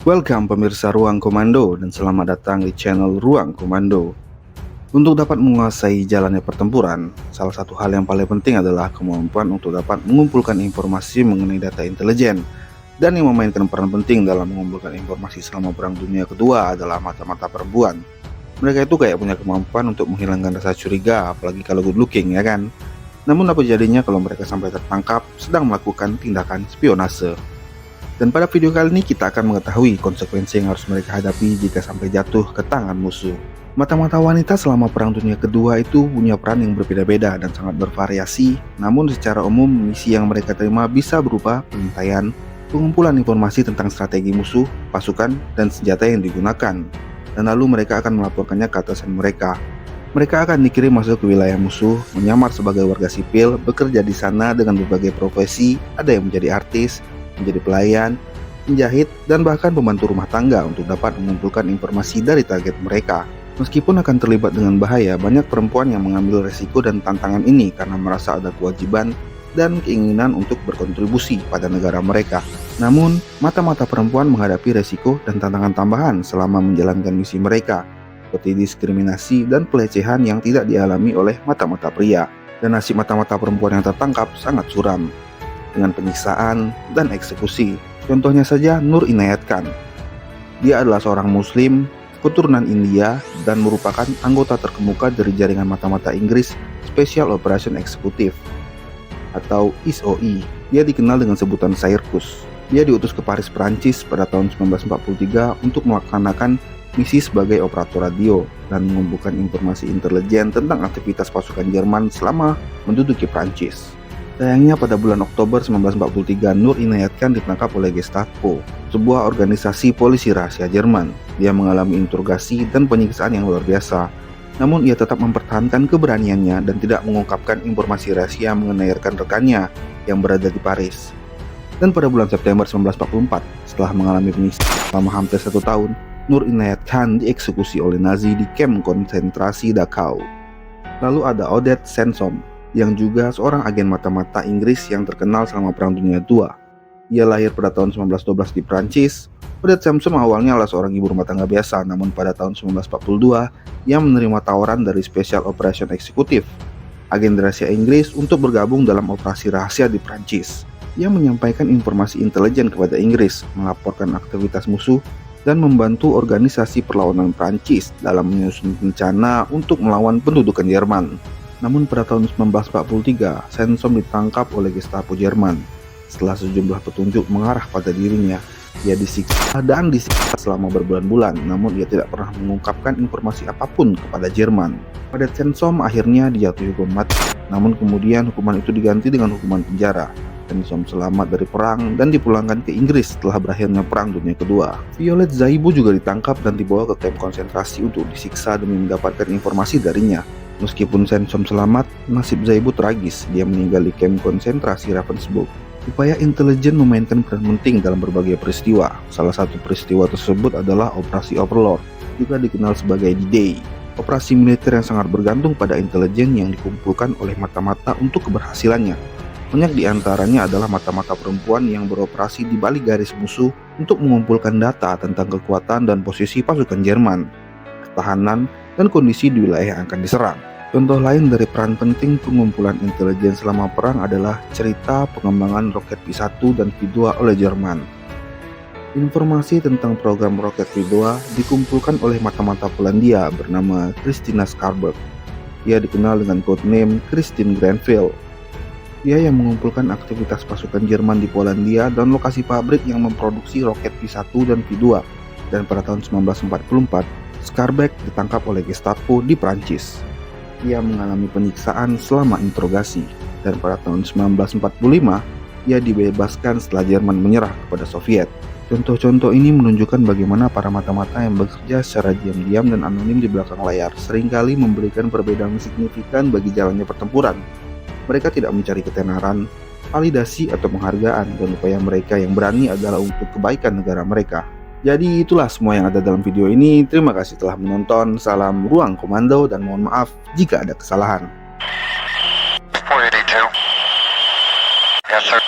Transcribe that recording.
Welcome pemirsa Ruang Komando dan selamat datang di channel Ruang Komando. Untuk dapat menguasai jalannya pertempuran, salah satu hal yang paling penting adalah kemampuan untuk dapat mengumpulkan informasi mengenai data intelijen. Dan yang memainkan peran penting dalam mengumpulkan informasi selama Perang Dunia Kedua adalah mata-mata perempuan. Mereka itu kayak punya kemampuan untuk menghilangkan rasa curiga, apalagi kalau good looking, ya kan? Namun apa jadinya kalau mereka sampai tertangkap sedang melakukan tindakan spionase? Dan pada video kali ini kita akan mengetahui konsekuensi yang harus mereka hadapi jika sampai jatuh ke tangan musuh. Mata-mata wanita selama Perang Dunia Kedua itu punya peran yang berbeda-beda dan sangat bervariasi. Namun secara umum misi yang mereka terima bisa berupa pengintaian, pengumpulan informasi tentang strategi musuh, pasukan, dan senjata yang digunakan. Dan lalu mereka akan melaporkannya ke atasan mereka. Mereka akan dikirim masuk ke wilayah musuh, menyamar sebagai warga sipil, bekerja di sana dengan berbagai profesi, ada yang menjadi artis, menjadi pelayan, penjahit, dan bahkan pembantu rumah tangga untuk dapat mengumpulkan informasi dari target mereka. Meskipun akan terlibat dengan bahaya, banyak perempuan yang mengambil resiko dan tantangan ini karena merasa ada kewajiban dan keinginan untuk berkontribusi pada negara mereka. Namun, mata-mata perempuan menghadapi resiko dan tantangan tambahan selama menjalankan misi mereka, seperti diskriminasi dan pelecehan yang tidak dialami oleh mata-mata pria. Dan nasib mata-mata perempuan yang tertangkap sangat suram, dengan penyiksaan dan eksekusi. Contohnya saja Nur Inayat Khan. Dia adalah seorang muslim, keturunan India, dan merupakan anggota terkemuka dari jaringan mata-mata Inggris Special Operation Executive atau SOE. Dia dikenal dengan sebutan Sirkus. Dia diutus ke Paris, Prancis pada tahun 1943 untuk melaksanakan misi sebagai operator radio dan mengumpulkan informasi intelijen tentang aktivitas pasukan Jerman selama menduduki Prancis. Sayangnya pada bulan Oktober 1943, Nur Inayat Khan ditangkap oleh Gestapo, sebuah organisasi polisi rahasia Jerman. Dia mengalami interogasi dan penyiksaan yang luar biasa. Namun ia tetap mempertahankan keberaniannya dan tidak mengungkapkan informasi rahasia mengenai rekan-rekannya yang berada di Paris. Dan pada bulan September 1944, setelah mengalami penyiksaan selama hampir 1 tahun, Nur Inayat Khan dieksekusi oleh Nazi di kamp konsentrasi Dachau. Lalu ada Odette Sansom, yang juga seorang agen mata-mata Inggris yang terkenal selama Perang Dunia II. Ia lahir pada tahun 1912 di Prancis. Odette Sansom awalnya adalah seorang ibu rumah tangga biasa, namun pada tahun 1942 ia menerima tawaran dari Special Operation Executive, agen rahasia Inggris, untuk bergabung dalam operasi rahasia di Prancis. Ia menyampaikan informasi intelijen kepada Inggris, melaporkan aktivitas musuh, dan membantu organisasi perlawanan Prancis dalam menyusun rencana untuk melawan pendudukan Jerman. Namun pada tahun 1943, Sansom ditangkap oleh Gestapo Jerman. Setelah sejumlah petunjuk mengarah pada dirinya, ia disiksa selama berbulan-bulan, namun ia tidak pernah mengungkapkan informasi apapun kepada Jerman. Pada Sansom akhirnya dijatuhi hukuman mati, namun kemudian hukuman itu diganti dengan hukuman penjara. Sansom selamat dari perang dan dipulangkan ke Inggris setelah berakhirnya Perang Dunia Kedua. Violet Zaibu juga ditangkap dan dibawa ke kamp konsentrasi untuk disiksa demi mendapatkan informasi darinya. Meskipun Sansom selamat, nasib Zaibu tragis. Dia meninggal di kamp konsentrasi Ravensbrück. Upaya intelijen memainkan peran penting dalam berbagai peristiwa. Salah satu peristiwa tersebut adalah Operasi Overlord, juga dikenal sebagai D-Day. Operasi militer yang sangat bergantung pada intelijen yang dikumpulkan oleh mata-mata untuk keberhasilannya. Banyak di antaranya adalah mata-mata perempuan yang beroperasi di balik garis musuh untuk mengumpulkan data tentang kekuatan dan posisi pasukan Jerman, ketahanan, dan kondisi di wilayah yang akan diserang. Contoh lain dari peran penting pengumpulan intelijen selama perang adalah cerita pengembangan roket V1 dan V2 oleh Jerman. Informasi tentang program roket V2 dikumpulkan oleh mata-mata Polandia bernama Christina Skarbek. Dia dikenal dengan codename Christine Grenfell. Dia yang mengumpulkan aktivitas pasukan Jerman di Polandia dan lokasi pabrik yang memproduksi roket V1 dan V2. Dan pada tahun 1944, Skarbek ditangkap oleh Gestapo di Prancis. Ia mengalami penyiksaan selama interogasi, dan pada tahun 1945 ia dibebaskan setelah Jerman menyerah kepada Soviet. Contoh-contoh ini menunjukkan bagaimana para mata-mata yang bekerja secara diam-diam dan anonim di belakang layar seringkali memberikan perbedaan signifikan bagi jalannya pertempuran. Mereka tidak mencari ketenaran, validasi, atau penghargaan, dan upaya mereka yang berani adalah untuk kebaikan negara mereka. Jadi itulah semua yang ada dalam video ini. Terima kasih telah menonton. Salam Ruang Komando dan mohon maaf jika ada kesalahan. 482. Yes, sir.